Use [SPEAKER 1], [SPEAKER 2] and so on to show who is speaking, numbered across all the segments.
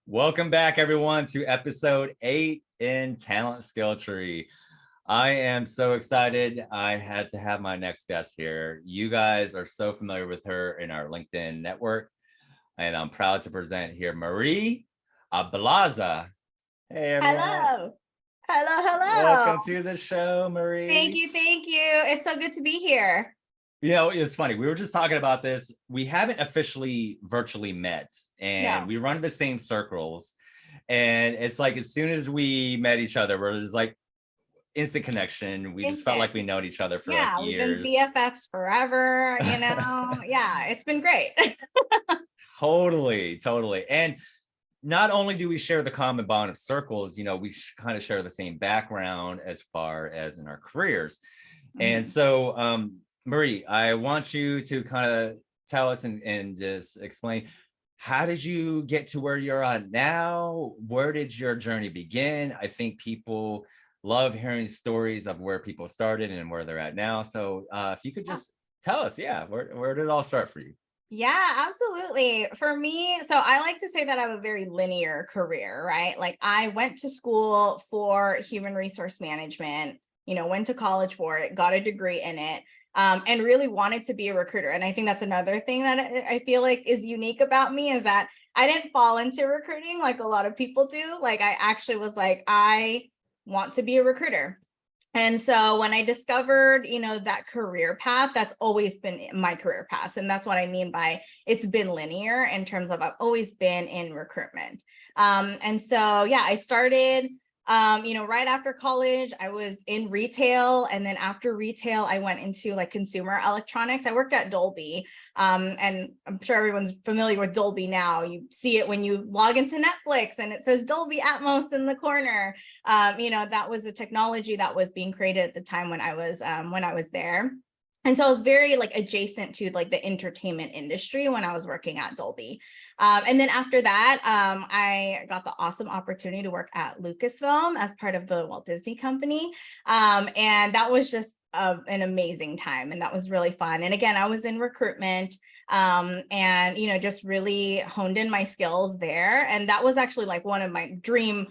[SPEAKER 1] Welcome back, everyone, to episode 8 in Talent Skill Tree. I am so excited. I had to have my next guest here. You guys are so familiar with her in our LinkedIn network, and I'm proud to present here Marie Ablaza. Hey, everyone.
[SPEAKER 2] Hello. Hello.
[SPEAKER 1] Welcome to the show,
[SPEAKER 2] Thank
[SPEAKER 1] Marie.
[SPEAKER 2] you. Thank you. It's so good to be here.
[SPEAKER 1] You know, it's funny. We were just talking about this. We haven't officially virtually met, and
[SPEAKER 2] No.
[SPEAKER 1] we run the same circles. And it's like as soon as we met each other, we're just like instant connection. We just felt
[SPEAKER 2] Instant.
[SPEAKER 1] like we known each other for like
[SPEAKER 2] Yeah, we've been
[SPEAKER 1] years.
[SPEAKER 2] BFFs forever, Yeah, it's been great.
[SPEAKER 1] Totally. And not only do we share the common bond of circles, you know, we kind of share the same background as far as in our careers. And so, Marie, I want you to kind of tell us and just explain, how did you get to where you're at now? Where did your journey begin? I think people love hearing stories of where people started and where they're at now. So if you could just tell us, where did it all start for you?
[SPEAKER 2] Yeah, absolutely. For me, so I like to say that I have a very linear career, right? Like I went to school for human resource management, went to college for it, got a degree in it, and really wanted to be a recruiter. And I think that's another thing that I feel like is unique about me is that I didn't fall into recruiting like a lot of people do. Like I actually was like, I want to be a recruiter. And so when I discovered, that career path, that's always been my career path. And that's what I mean by it's been linear in terms of I've always been in recruitment. And so, yeah, I started, right after college, I was in retail. And then after retail, I went into like consumer electronics. I worked at Dolby. And I'm sure everyone's familiar with Dolby now. You see it when you log into Netflix and it says Dolby Atmos in the corner. That was a technology that was being created at the time when I was there. And so I was very like adjacent to like the entertainment industry when I was working at Dolby. And then after that, I got the awesome opportunity to work at Lucasfilm as part of the Walt Disney Company. And that was just an amazing time. And that was really fun. And again, I was in recruitment and, just really honed in my skills there. And that was actually like one of my dream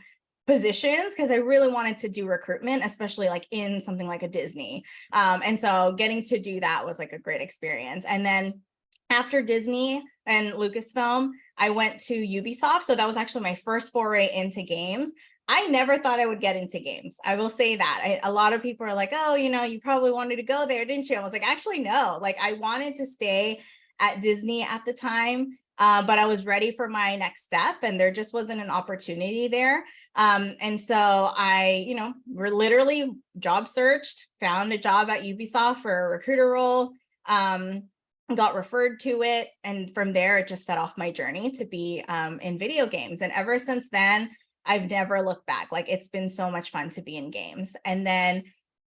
[SPEAKER 2] positions because I really wanted to do recruitment, especially like in something like a Disney. And so getting to do that was like a great experience. And then after Disney and Lucasfilm, I went to Ubisoft. So that was actually my first foray into games. I never thought I would get into games. I will say that. A lot of people are like, oh, you probably wanted to go there, didn't you? I was like, actually, no. Like I wanted to stay at Disney at the time. But I was ready for my next step and there just wasn't an opportunity there. And so I, we're literally job searched, found a job at Ubisoft for a recruiter role, got referred to it. And from there, it just set off my journey to be in video games. And ever since then, I've never looked back. Like it's been so much fun to be in games. And then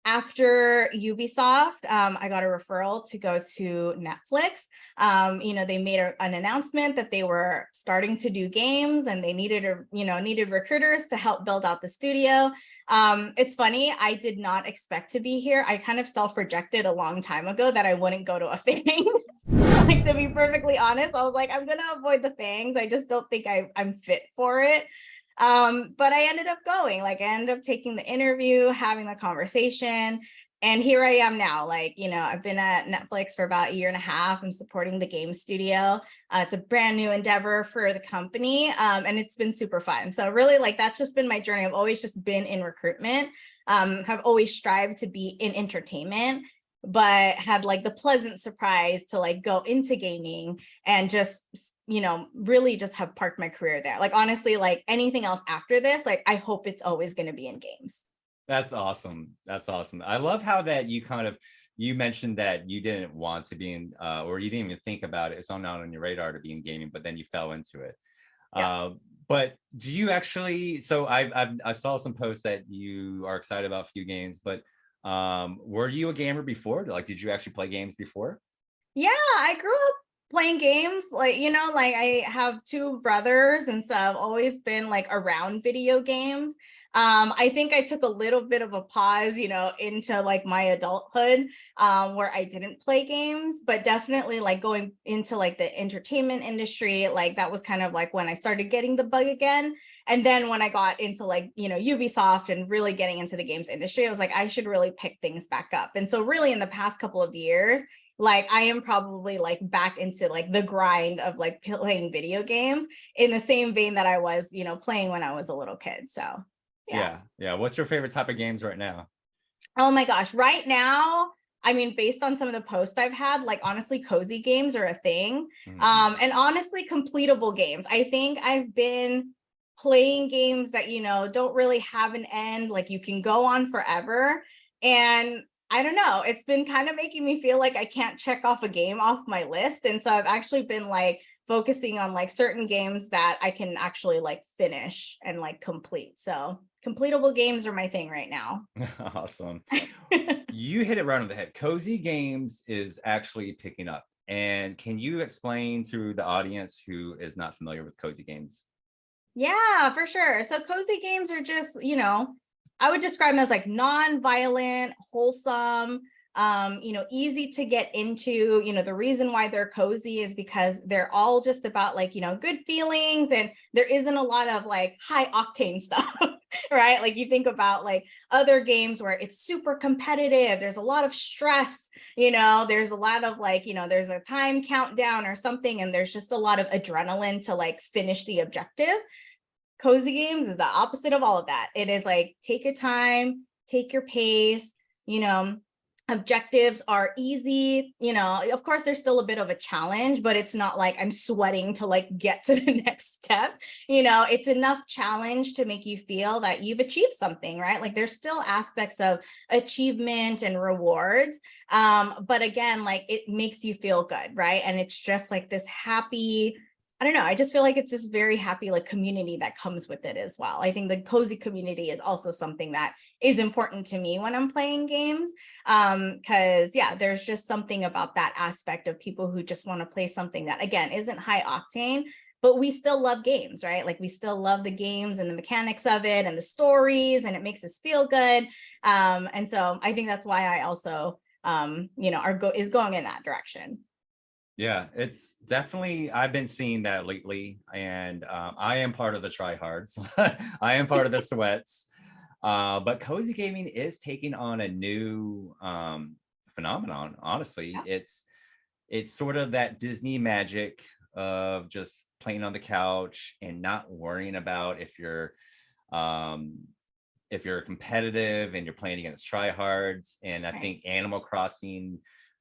[SPEAKER 2] after Ubisoft, I got a referral to go to Netflix. They made an announcement that they were starting to do games and they needed recruiters to help build out the studio. It's funny, I did not expect to be here. I kind of self-rejected a long time ago that I wouldn't go to a thing. Like, to be perfectly honest, I was like, I'm going to avoid the things. I just don't think I'm fit for it. But I ended up going, like I ended up taking the interview, having the conversation, and here I am now. Like, I've been at Netflix for about a year and a half. I'm supporting the game studio. It's a brand new endeavor for the company. And it's been super fun. So really like, that's just been my journey. I've always just been in recruitment. Have always strived to be in entertainment, but had like the pleasant surprise to like go into gaming and just, really just have parked my career there. Like, honestly, like anything else after this, like, I hope it's always going to be in games.
[SPEAKER 1] That's awesome. I love how that you mentioned that you didn't want to be in, or you didn't even think about it. It's not on your radar to be in gaming, but then you fell into it.
[SPEAKER 2] Yeah.
[SPEAKER 1] But do you actually, so I saw some posts that you are excited about a few games, but were you a gamer before? Like, did you actually play games before?
[SPEAKER 2] Yeah, I grew up Playing games, like, like I have two brothers, and so I've always been like around video games. I think I took a little bit of a pause, into like my adulthood, where I didn't play games, but definitely like going into like the entertainment industry, like that was kind of like when I started getting the bug again. And then when I got into like, Ubisoft and really getting into the games industry, I was like, I should really pick things back up. And so really in the past couple of years, like I am probably like back into like the grind of like playing video games in the same vein that I was, playing when I was a little kid. So yeah.
[SPEAKER 1] Yeah. What's your favorite type of games right now?
[SPEAKER 2] Oh my gosh. Right now, I mean, based on some of the posts I've had, like honestly, cozy games are a thing.
[SPEAKER 1] Mhm.
[SPEAKER 2] And honestly, completable games. I think I've been playing games that, don't really have an end, like you can go on forever. And I don't know, it's been kind of making me feel like I can't check off a game off my list. And so I've actually been like focusing on like certain games that I can actually like finish and like complete. So completable games are my thing right now.
[SPEAKER 1] Awesome. You hit it right on the head. Cozy games is actually picking up. And can you explain to the audience who is not familiar with cozy games?
[SPEAKER 2] Yeah, for sure. So cozy games are just, I would describe them as like non-violent, wholesome, easy to get into. The reason why they're cozy is because they're all just about like, good feelings, and there isn't a lot of like high octane stuff, right? Like you think about like other games where it's super competitive, there's a lot of stress, there's a lot of like, there's a time countdown or something, and there's just a lot of adrenaline to like finish the objective. Cozy games is the opposite of all of that. It is like, take your time, take your pace, you know, objectives are easy, of course there's still a bit of a challenge, but it's not like I'm sweating to like get to the next step. It's enough challenge to make you feel that you've achieved something, right? Like there's still aspects of achievement and rewards, but again, like it makes you feel good, right? And it's just like this happy, I don't know, I just feel like it's just very happy like community that comes with it as well. I think the cozy community is also something that is important to me when I'm playing games, because yeah, there's just something about that aspect of people who just want to play something that again isn't high octane, but we still love games, right? Like we still love the games and the mechanics of it and the stories, and it makes us feel good. And so I think that's why I also is going in that direction.
[SPEAKER 1] Yeah, it's definitely, I've been seeing that lately, and I am part of the tryhards. I am part of the sweats. But cozy gaming is taking on a new phenomenon. Honestly,
[SPEAKER 2] Yeah.
[SPEAKER 1] it's sort of that Disney magic of just playing on the couch and not worrying about um, if you're competitive and you're playing against tryhards. And I
[SPEAKER 2] Right.
[SPEAKER 1] think Animal Crossing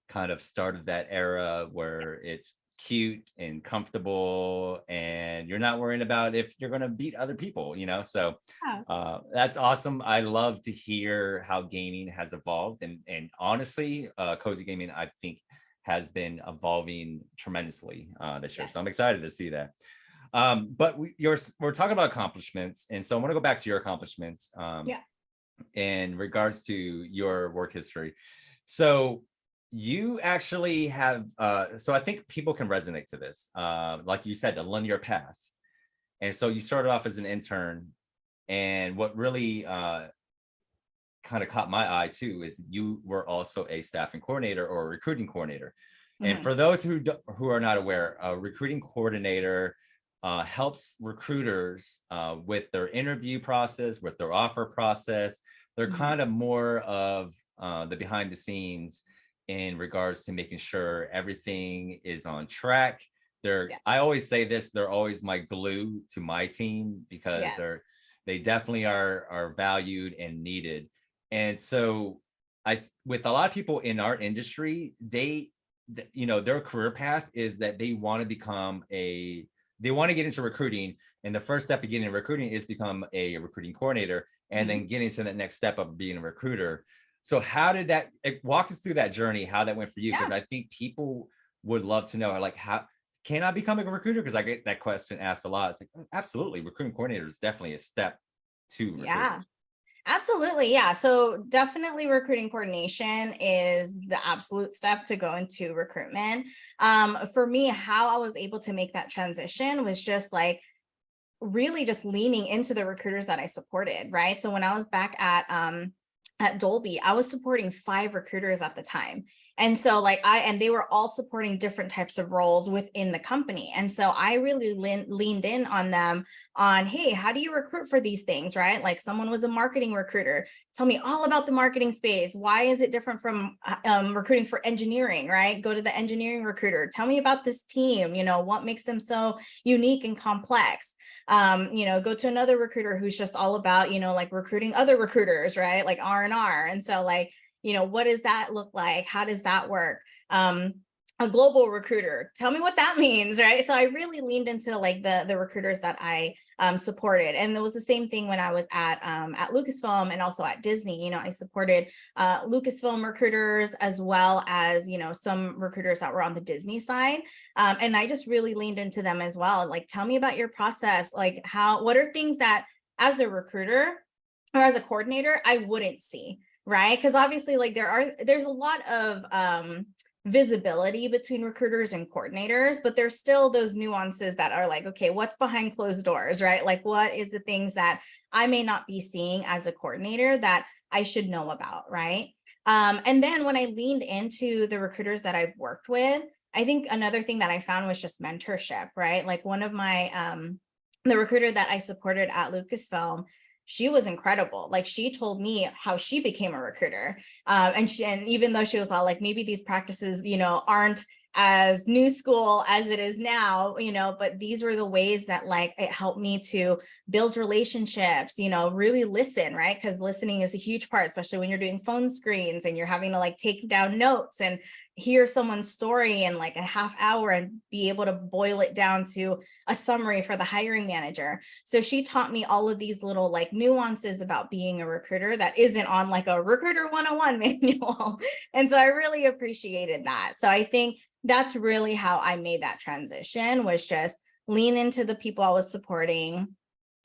[SPEAKER 1] kind of started that era where it's cute and comfortable and you're not worrying about if you're going to beat other people, so
[SPEAKER 2] Yeah.
[SPEAKER 1] that's awesome. I love to hear how gaming has evolved, and honestly, cozy gaming I think has been evolving tremendously this year,
[SPEAKER 2] Yes.
[SPEAKER 1] so I'm excited to see that. But we're talking about accomplishments, and so I want to go back to your accomplishments
[SPEAKER 2] Yeah.
[SPEAKER 1] in regards to your work history. So you actually have so I think people can resonate to this, like you said, a linear path. And so you started off as an intern, and what really kind of caught my eye too is you were also a staffing coordinator or a recruiting coordinator. And
[SPEAKER 2] Mhm.
[SPEAKER 1] for those who are not aware, a recruiting coordinator helps recruiters with their interview process, with their offer process. They're
[SPEAKER 2] Mhm.
[SPEAKER 1] kind of more of the behind the scenes in regards to making sure everything is on track.
[SPEAKER 2] Yeah.
[SPEAKER 1] I always say this, they're always my glue to my team because
[SPEAKER 2] Yes.
[SPEAKER 1] they definitely are valued and needed. And so with a lot of people in our industry, their career path is that they want to get into recruiting. And the first step of getting into recruiting is become a recruiting coordinator, and
[SPEAKER 2] Mhm.
[SPEAKER 1] then getting to that next step of being a recruiter. So how did that walk us through that journey, how that went for you? Because
[SPEAKER 2] Yeah.
[SPEAKER 1] I think people would love to know, like, how can I become a recruiter? Because I get that question asked a lot. It's like, absolutely, recruiting coordinator is definitely a step to
[SPEAKER 2] Yeah.
[SPEAKER 1] recruiters.
[SPEAKER 2] Absolutely. Yeah. So definitely recruiting coordination is the absolute step to go into recruitment. For me, how I was able to make that transition was just like really just leaning into the recruiters that I supported, right? So when I was back at Dolby, I was supporting 5 recruiters at the time. And so like and they were all supporting different types of roles within the company. And so I really leaned in on them on, hey, how do you recruit for these things, right? Like someone was a marketing recruiter. Tell me all about the marketing space. Why is it different from recruiting for engineering, right? Go to the engineering recruiter. Tell me about this team, what makes them so unique and complex. Go to another recruiter who's just all about, like recruiting other recruiters, right? Like R&R. And so like, what does that look like? How does that work? A global recruiter, tell me what that means, right? So I really leaned into like the recruiters that I supported. And it was the same thing when I was at Lucasfilm and also at Disney. I supported Lucasfilm recruiters as well as, some recruiters that were on the Disney side. And I just really leaned into them as well. Like, tell me about your process. Like what are things that as a recruiter or as a coordinator, I wouldn't see, right? Because obviously like there's a lot of visibility between recruiters and coordinators, but there's still those nuances that are like, okay, what's behind closed doors, right? Like what is the things that I may not be seeing as a coordinator that I should know about, right? And then when I leaned into the recruiters that I've worked with, I think another thing that I found was just mentorship, right? Like one of my the recruiter that I supported at Lucasfilm, she was incredible. Like she told me how she became a recruiter. And even though she was all like, maybe these practices, aren't as new school as it is now, but these were the ways that like it helped me to build relationships, really listen, right? Because listening is a huge part, especially when you're doing phone screens and you're having to like take down notes and hear someone's story in like a half hour and be able to boil it down to a summary for the hiring manager. So she taught me all of these little like nuances about being a recruiter that isn't on like a recruiter 101 manual. And so I really appreciated that. So I think that's really how I made that transition, was just lean into the people I was supporting,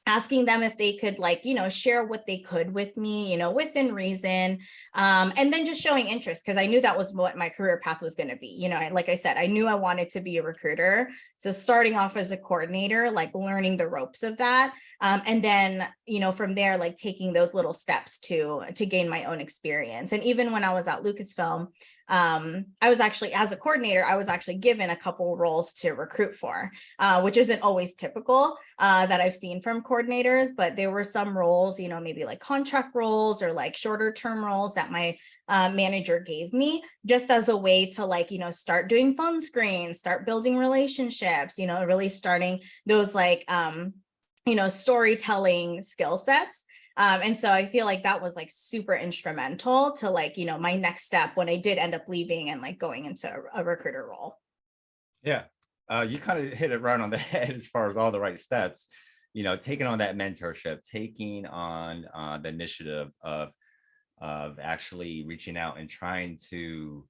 [SPEAKER 2] asking them if they could like, share what they could with me, within reason. And then just showing interest, because I knew that was what my career path was going to be. Like I said, I knew I wanted to be a recruiter. So starting off as a coordinator, like learning the ropes of that. And then, from there, like taking those little steps to gain my own experience. And even when I was at Lucasfilm, I was actually, as a coordinator, I was actually given a couple roles to recruit for, which isn't always typical that I've seen from coordinators, but there were some roles, maybe like contract roles or like shorter term roles that my manager gave me just as a way to like, start doing phone screens, start building relationships, really starting those like, storytelling skill sets. And so I feel like that was like super instrumental to like, my next step when I did end up leaving and like going into a recruiter role.
[SPEAKER 1] Yeah. You kind of hit it right on the head as far as all the right steps, taking on that mentorship, taking on the initiative of actually reaching out and trying to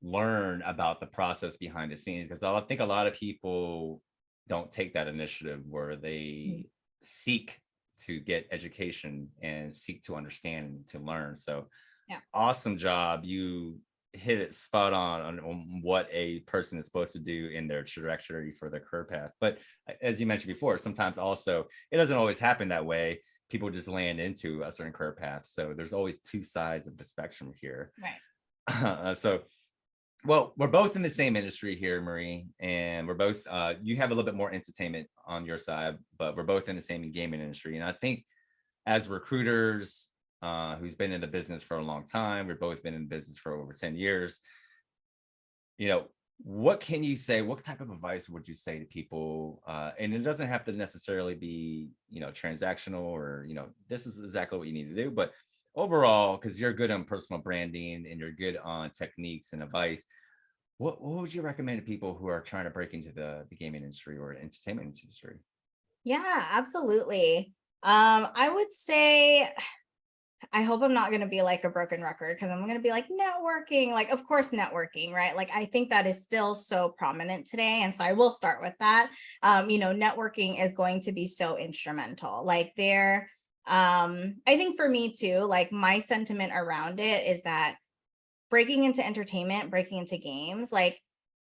[SPEAKER 1] learn about the process behind the scenes. Because I think a lot of people don't take that initiative where they seek to get education and seek to understand and to learn. So
[SPEAKER 2] Yeah.
[SPEAKER 1] awesome job. You hit it spot on what a person is supposed to do in their trajectory for their career path. But as you mentioned before, sometimes also it doesn't always happen that way. People just land into a certain career path. So there's always two sides of the spectrum here.
[SPEAKER 2] Right.
[SPEAKER 1] So well, we're both in the same industry here, Marie, and we're both you have a little bit more entertainment on your side, but we're both in the same gaming industry. And I think as recruiters who's been in the business for a long time, we've both been in business for over 10 years. What can you say? What type of advice would you say to people? And it doesn't have to necessarily be, transactional or, this is exactly what you need to do, but overall, because you're good on personal branding and you're good on techniques and advice, what would you recommend to people who are trying to break into the gaming industry or entertainment industry?
[SPEAKER 2] Yeah, absolutely. I would say, I hope I'm not going to be like a broken record, because I'm going to be like networking, like, of course, networking, right? Like, I think that is still so prominent today. And so I will start with that. Networking is going to be so instrumental. Like I think for me too, like my sentiment around it is that breaking into entertainment, breaking into games, like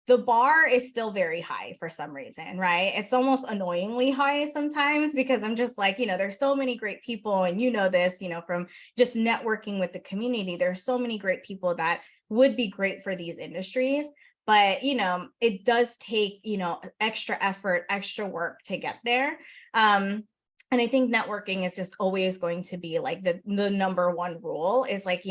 [SPEAKER 2] the bar is still very high for some reason, right? It's almost annoyingly high sometimes because I'm just like, there's so many great people, and this, from just networking with the community, there's so many great people that would be great for these industries. But, it does take, extra effort, extra work to get there. And I think networking is just always going to be like the number one rule is like,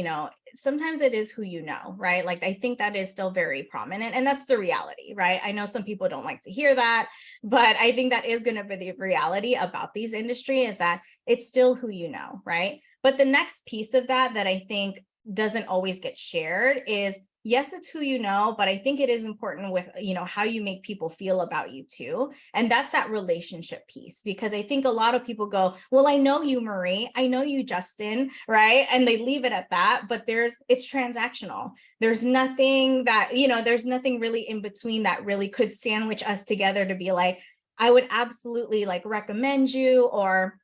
[SPEAKER 2] sometimes it is who you know, right? Like, I think that is still very prominent, and that's the reality, right? I know some people don't like to hear that, but I think that is going to be the reality about these industry is that it's still who you know, right? But the next piece of that I think doesn't always get shared is, yes, it's who you know, but I think it is important with, how you make people feel about you too. And that's that relationship piece, because I think a lot of people go, well, I know you, Marie, I know you, Justin, right? And they leave it at that, but it's transactional. There's nothing that, there's nothing really in between that really could sandwich us together to be like, I would absolutely like recommend you, or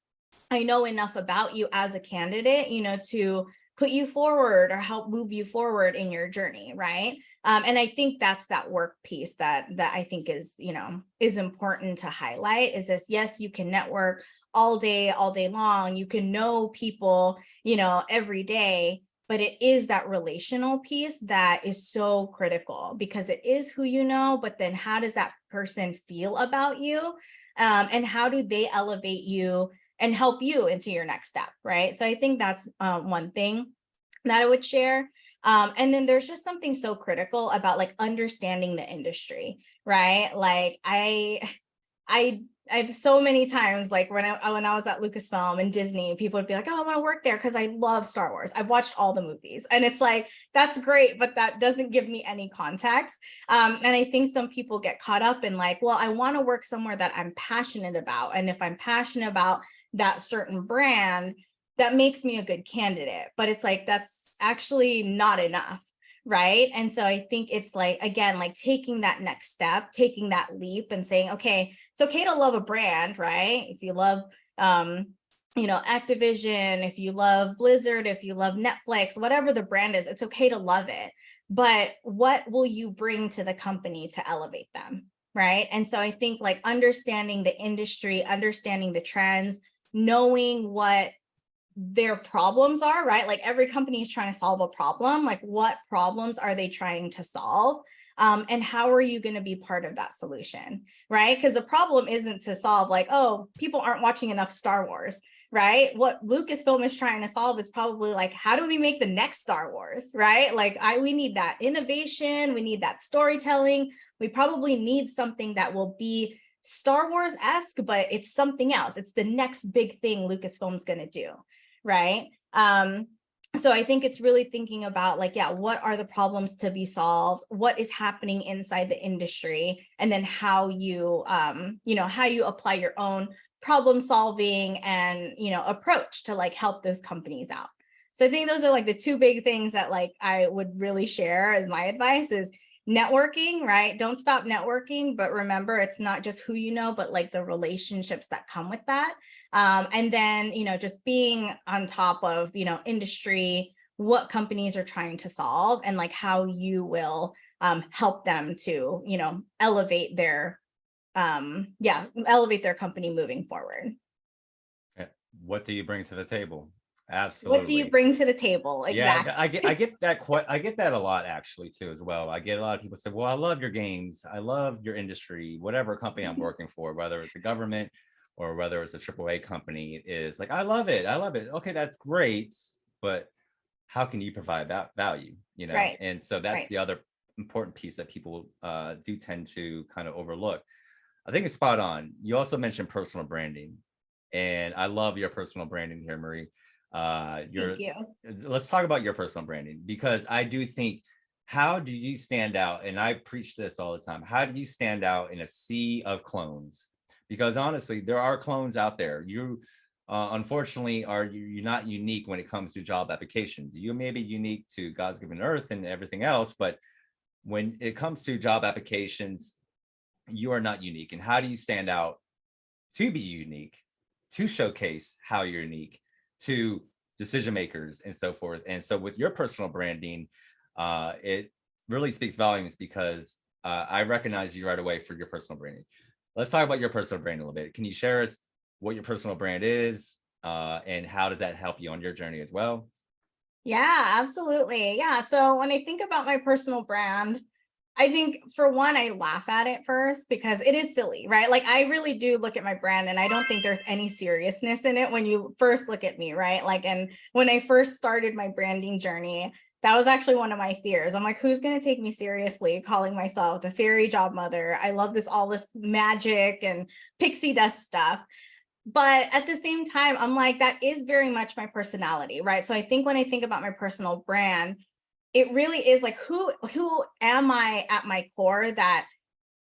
[SPEAKER 2] I know enough about you as a candidate, to put you forward or help move you forward in your journey, right? And I think that's that work piece that I think is important to highlight. Is this? Yes, you can network all day long. You can know people, every day, but it is that relational piece that is so critical, because it is who you know. But then, how does that person feel about you, and how do they elevate you and help you into your next step, right? So I think that's one thing that I would share. And then there's just something so critical about like understanding the industry, right? Like I've so many times, like when I was at Lucasfilm and Disney, people would be like, oh, I want to work there because I love Star Wars. I've watched all the movies. And it's like, that's great, but that doesn't give me any context. And I think some people get caught up in like, well, I want to work somewhere that I'm passionate about. And if I'm passionate about that certain brand, that makes me a good candidate. But it's like, that's actually not enough. Right. And so I think it's like, again, like taking that next step, taking that leap and saying, okay, it's okay to love a brand, right? If you love, Activision, if you love Blizzard, if you love Netflix, whatever the brand is, it's okay to love it. But what will you bring to the company to elevate them? Right. And so I think like understanding the industry, understanding the trends, knowing what their problems are, right? Like every company is trying to solve a problem. Like what problems are they trying to solve? And how are you going to be part of that solution, right? Because the problem isn't to solve like, oh, people aren't watching enough Star Wars, right? What Lucasfilm is trying to solve is probably like, how do we make the next Star Wars, right? Like we need that innovation. We need that storytelling. We probably need something that will be Star Wars-esque, but it's something else. It's the next big thing Lucasfilm's going to do. Right. So I think it's really thinking about like, yeah, what are the problems to be solved? What is happening inside the industry? And then how you, how you apply your own problem solving and, approach to like help those companies out. So I think those are like the two big things that like I would really share as my advice is networking, right? Don't stop networking, but remember, it's not just who you know, but like the relationships that come with that. And then, just being on top of, industry, what companies are trying to solve and like how you will help them to, elevate their, elevate their company moving forward.
[SPEAKER 1] What do you bring to the table?
[SPEAKER 2] What do you
[SPEAKER 1] Absolutely.
[SPEAKER 2] bring to the table?
[SPEAKER 1] Yeah,
[SPEAKER 2] Exactly.
[SPEAKER 1] I get that I get that a lot actually too as well. I get a lot of people say, "Well, I love your games. I love your industry, whatever company I'm working for, whether it's the government or whether it's a AAA company, is like, I love it. I love it. Okay, that's great, but how can you provide that value,
[SPEAKER 2] Right.
[SPEAKER 1] And so that's
[SPEAKER 2] Right.
[SPEAKER 1] the other important piece that people do tend to kind of overlook. I think it's spot on. You also mentioned personal branding, and I love your personal branding here, Marie.
[SPEAKER 2] Thank
[SPEAKER 1] Your
[SPEAKER 2] you.
[SPEAKER 1] Let's talk about your personal branding, because I do think, how do you stand out? And I preach this all the time. How do you stand out in a sea of clones? Because honestly, there are clones out there. You unfortunately you're not unique when it comes to job applications. You may be unique to God's given earth and everything else, but when it comes to job applications, you are not unique. And how do you stand out to be unique, to showcase how you're unique? to decision makers and so forth. And so with your personal branding, it really speaks volumes because I recognize you right away for your personal branding. Let's talk about your personal brand a little bit. Can you share us what your personal brand is and how does that help you on your journey as well?
[SPEAKER 2] Yeah, absolutely. Yeah. So when I think about my personal brand, I think for one, I laugh at it first because it is silly, right? Like I really do look at my brand and I don't think there's any seriousness in it when you first look at me, right? Like, and when I first started my branding journey, that was actually one of my fears. I'm like, who's going to take me seriously calling myself the fairy job mother? I love this, all this magic and pixie dust stuff. But at the same time, I'm like, that is very much my personality, right? So I think when I think about my personal brand, it really is like, who am I at my core that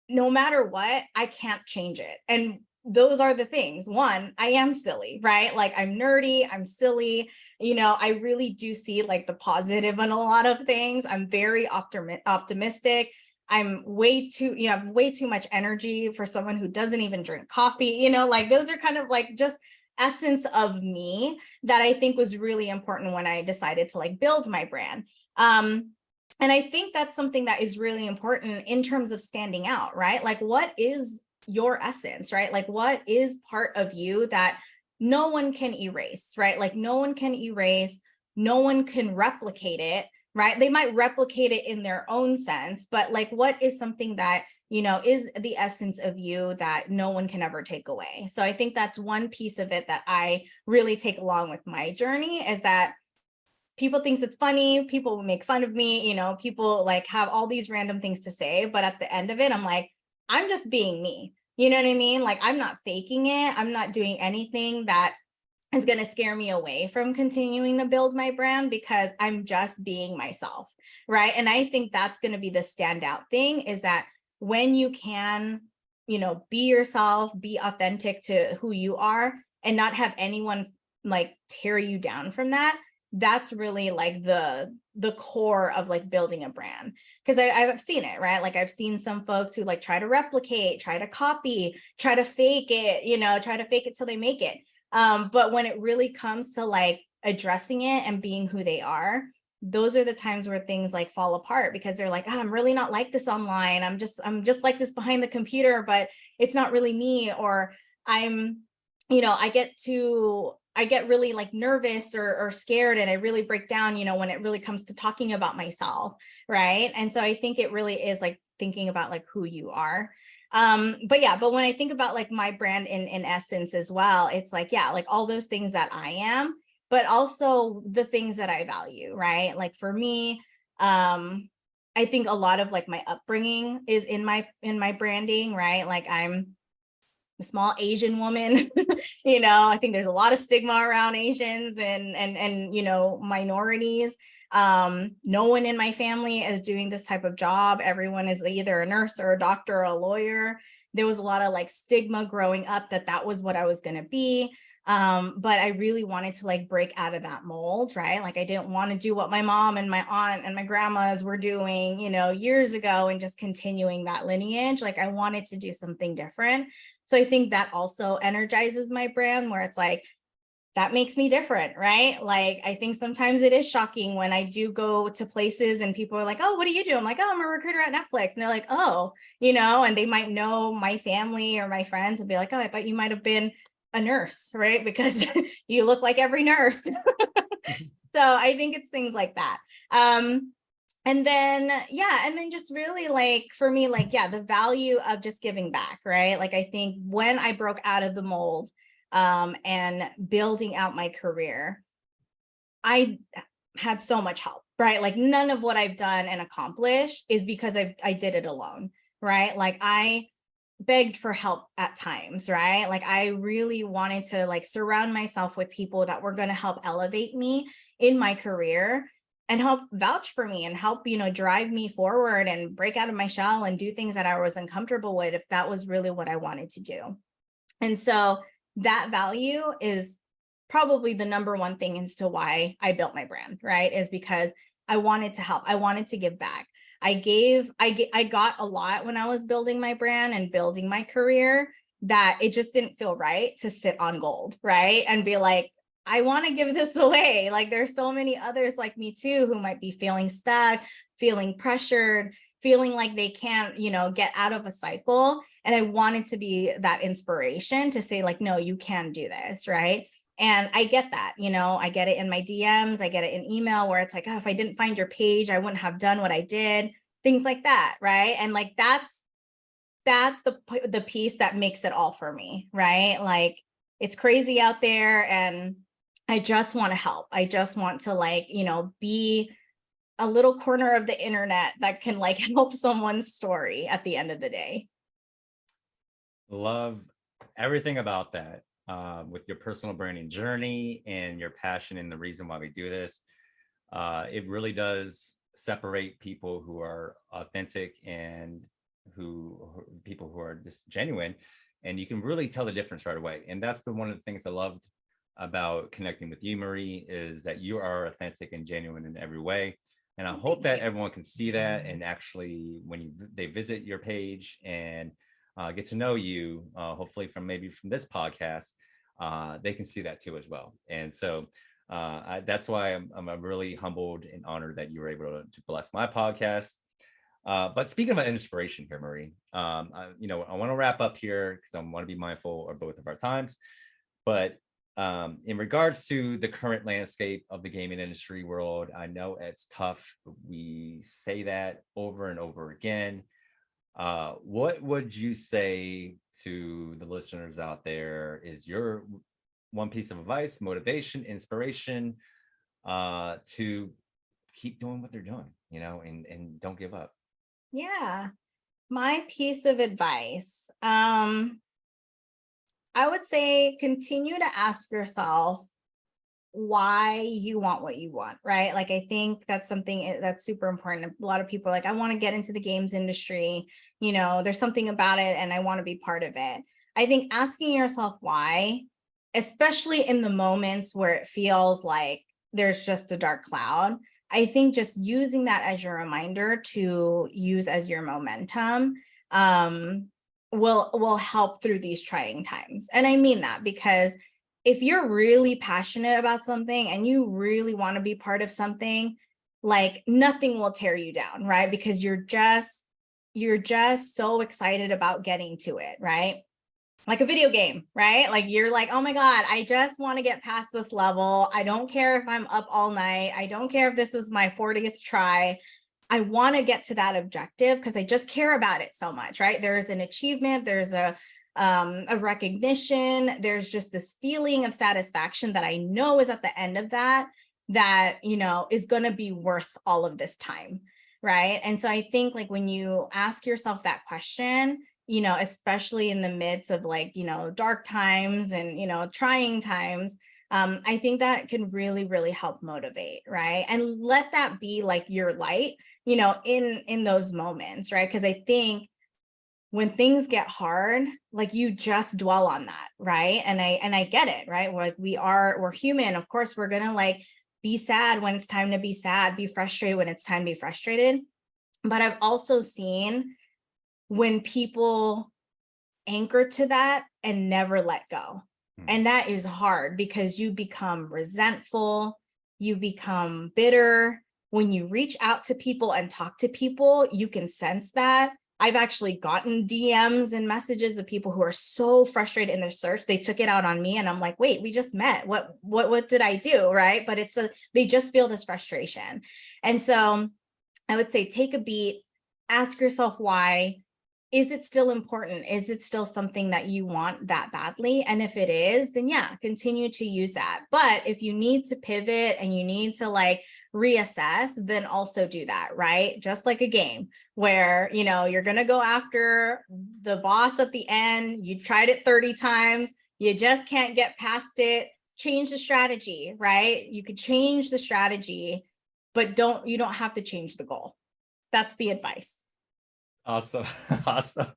[SPEAKER 2] no matter what, I can't change it. And those are the things. One, I am silly, right? Like I'm nerdy, I'm silly. I really do see like the positive in a lot of things. I'm very optimistic. I'm way too, have way too much energy for someone who doesn't even drink coffee, like those are kind of like just essence of me that I think was really important when I decided to like build my brand. And I think that's something that is really important in terms of standing out, right? Like, what is your essence, right? Like, what is part of you that no one can erase, right? Like, no one can erase, no one can replicate it, right? They might replicate it in their own sense, but like, what is something that, is the essence of you that no one can ever take away? So I think that's one piece of it that I really take along with my journey is that people thinks it's funny, people will make fun of me, people like have all these random things to say, but at the end of it, I'm like, I'm just being me. You know what I mean? Like I'm not faking it. I'm not doing anything that is going to scare me away from continuing to build my brand because I'm just being myself, right? And I think that's going to be the standout thing is that when you can, be yourself, be authentic to who you are and not have anyone like tear you down from that, that's really like the core of like building a brand. Because I've seen it, right? Like I've seen some folks who like try to replicate, try to copy, try to fake it, try to fake it till they make it. But when it really comes to like addressing it and being who they are, those are the times where things like fall apart because they're like, oh, I'm really not like this online. I'm just like this behind the computer, but it's not really me. Or I'm, I get really like nervous or scared and I really break down, when it really comes to talking about myself. Right. And so I think it really is like thinking about like who you are. But when I think about like my brand in essence as well, it's like, yeah, like all those things that I am, but also the things that I value. Right. Like for me, I think a lot of like my upbringing is in my branding, right? Like I'm a small Asian woman, I think there's a lot of stigma around Asians and minorities. No one in my family is doing this type of job. Everyone is either a nurse or a doctor or a lawyer. There was a lot of like stigma growing up that was what I was going to be. But I really wanted to like break out of that mold, right? Like I didn't want to do what my mom and my aunt and my grandmas were doing, years ago and just continuing that lineage. Like I wanted to do something different. So I think that also energizes my brand where it's like, that makes me different, right? Like, I think sometimes it is shocking when I do go to places and people are like, oh, what do you do? I'm like, oh, I'm a recruiter at Netflix. And they're like, oh, and they might know my family or my friends and be like, oh, I thought you might have been a nurse, right? Because you look like every nurse. So I think it's things like that. And then just really like for me, like, yeah, the value of just giving back, right? Like, I think when I broke out of the mold and building out my career, I had so much help, right? Like none of what I've done and accomplished is because I did it alone, right? Like I begged for help at times, right? Like I really wanted to like surround myself with people that were going to help elevate me in my career and help vouch for me and help, drive me forward and break out of my shell and do things that I was uncomfortable with if that was really what I wanted to do. And so that value is probably the number one thing as to why I built my brand, right? Is because I wanted to help. I wanted to give back. I got a lot when I was building my brand and building my career that it just didn't feel right to sit on gold, right? And be like, I want to give this away. Like there's so many others like me too who might be feeling stuck, feeling pressured, feeling like they can't, get out of a cycle. And I wanted to be that inspiration to say like, no, you can do this, right? And I get that, I get it in my DMs, I get it in email where it's like, oh, if I didn't find your page, I wouldn't have done what I did, things like that, right? And like that's the piece that makes it all for me, right? Like it's crazy out there and I just want to help. I just want to like, be a little corner of the internet that can like help someone's story at the end of the day.
[SPEAKER 1] Love everything about that, with your personal branding journey and your passion and the reason why we do this. It really does separate people who are authentic and people who are just genuine, and you can really tell the difference right away. And that's one of the things I loved about connecting with you, Marie, is that you are authentic and genuine in every way. And I hope that everyone can see that, and actually when they visit your page and get to know you, hopefully from this podcast, they can see that too as well. And so that's why I'm really humbled and honored that you were able to bless my podcast. But speaking of inspiration here, Marie, I want to wrap up here because I want to be mindful of both of our times. But in regards to the current landscape of the gaming industry world, I know it's tough. We say that over and over again. What would you say to the listeners out there is your one piece of advice, motivation, inspiration, to keep doing what they're doing, and don't give up?
[SPEAKER 2] Yeah. My piece of advice, I would say continue to ask yourself why you want what you want, right? Like, I think that's something that's super important. A lot of people are like, I want to get into the games industry, there's something about it and I want to be part of it. I think asking yourself why, especially in the moments where it feels like there's just a dark cloud, I think just using that as your reminder to use as your momentum, will help through these trying times. And I mean that because if you're really passionate about something and you really want to be part of something, like nothing will tear you down, right? Because you're just so excited about getting to it, right? Like a video game, right? Like you're like, oh my God, I just want to get past this level. I don't care if I'm up all night. I don't care if this is my 40th try. I want to get to that objective because I just care about it so much, right? There's an achievement, there's a recognition, there's just this feeling of satisfaction that I know is at the end of that is going to be worth all of this time, right? And so I think like when you ask yourself that question, especially in the midst of like, dark times and, trying times, I think that can really, really help motivate, right? And let that be like your light, in those moments, right? Because I think when things get hard, like you just dwell on that, right? And I get it, right? We're human. Of course, we're gonna like be sad when it's time to be sad, be frustrated when it's time to be frustrated. But I've also seen when people anchor to that and never let go. And that is hard because you become resentful, you become bitter. When you reach out to people and talk to people, you can sense that. I've actually gotten DMs and messages of people who are so frustrated in their search. They took it out on me and I'm like, wait, we just met. What did I do? Right. But they just feel this frustration. And so I would say, take a beat, ask yourself why. Is it still important? Is it still something that you want that badly? And if it is, then yeah, continue to use that. But if you need to pivot and you need to like reassess, then also do that, right? Just like a game where, you're going to go after the boss at the end. You tried it 30 times. You just can't get past it. Change the strategy, right? You could change the strategy, but you don't have to change the goal. That's the advice.
[SPEAKER 1] Awesome. Awesome.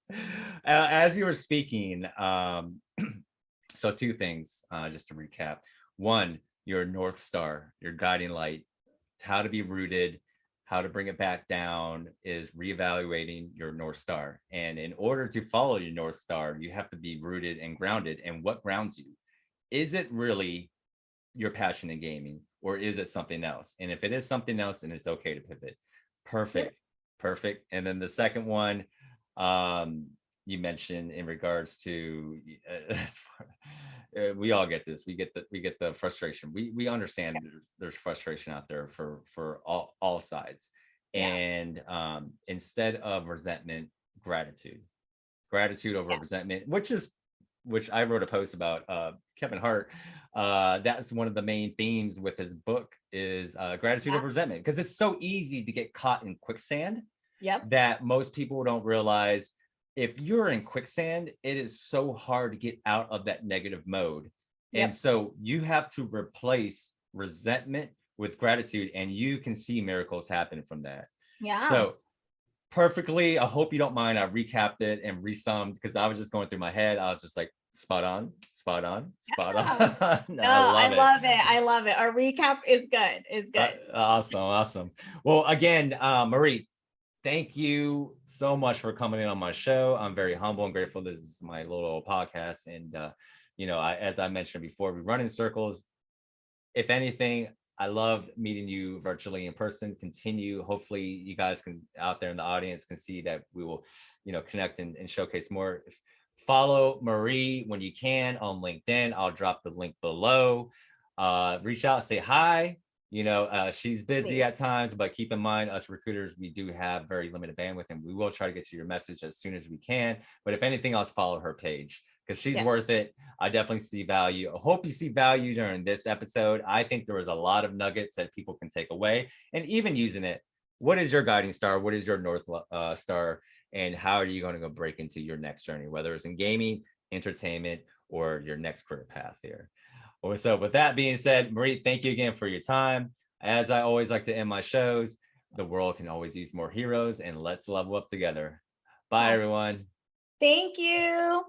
[SPEAKER 1] As you were speaking, so two things, just to recap. One, your North Star, your guiding light, how to be rooted, how to bring it back down is reevaluating your North Star. And in order to follow your North Star, you have to be rooted and grounded. And what grounds you? Is it really your passion in gaming, or is it something else? And if it is something else, then it's okay to pivot.
[SPEAKER 2] Yep.
[SPEAKER 1] Perfect. Perfect. And then the second one, you mentioned in regards to we all get this. We get the frustration. We understand there's frustration out there for all sides.
[SPEAKER 2] Yeah.
[SPEAKER 1] And instead of resentment, gratitude over
[SPEAKER 2] Yeah.
[SPEAKER 1] resentment, which I wrote a post about. Kevin Hart, that's one of the main themes with his book is gratitude
[SPEAKER 2] Yeah.
[SPEAKER 1] over resentment, because it's so easy to get caught in quicksand
[SPEAKER 2] Yep.
[SPEAKER 1] that most people don't realize. If you're in quicksand, it is so hard to get out of that negative mode. And
[SPEAKER 2] Yep.
[SPEAKER 1] so you have to replace resentment with gratitude, and you can see miracles happen from that.
[SPEAKER 2] Yeah.
[SPEAKER 1] So perfectly, I hope you don't mind. I recapped it and resummed because I was just going through my head. I was just like, spot on, spot on, spot
[SPEAKER 2] Yeah.
[SPEAKER 1] on.
[SPEAKER 2] No,
[SPEAKER 1] I
[SPEAKER 2] I
[SPEAKER 1] love it.
[SPEAKER 2] love it. I love it. Our recap is good. Is good.
[SPEAKER 1] Awesome. Well, again, Marie, thank you so much for coming in on my show. I'm very humble and grateful. This is my little podcast. And, as I mentioned before, we run in circles. If anything, I love meeting you virtually in person. Continue. Hopefully you guys can out there in the audience can see that we will, connect and showcase more. Follow Marie when you can on LinkedIn. I'll drop the link below. Reach out, say hi. She's busy
[SPEAKER 2] Please.
[SPEAKER 1] at times, but keep in mind, us recruiters, we do have very limited bandwidth, and we will try to get to your message as soon as we can. But if anything else, follow her page because she's worth it. I definitely see value. I hope you see value during this episode. I think there was a lot of nuggets that people can take away, and even using it. What is your guiding star? What is your North Star? And how are you going to go break into your next journey, whether it's in gaming, entertainment, or your next career path here? So with that being said, Marie, thank you again for your time. As I always like to end my shows, the world can always use more heroes, and let's level up together. Bye, everyone.
[SPEAKER 2] Thank you.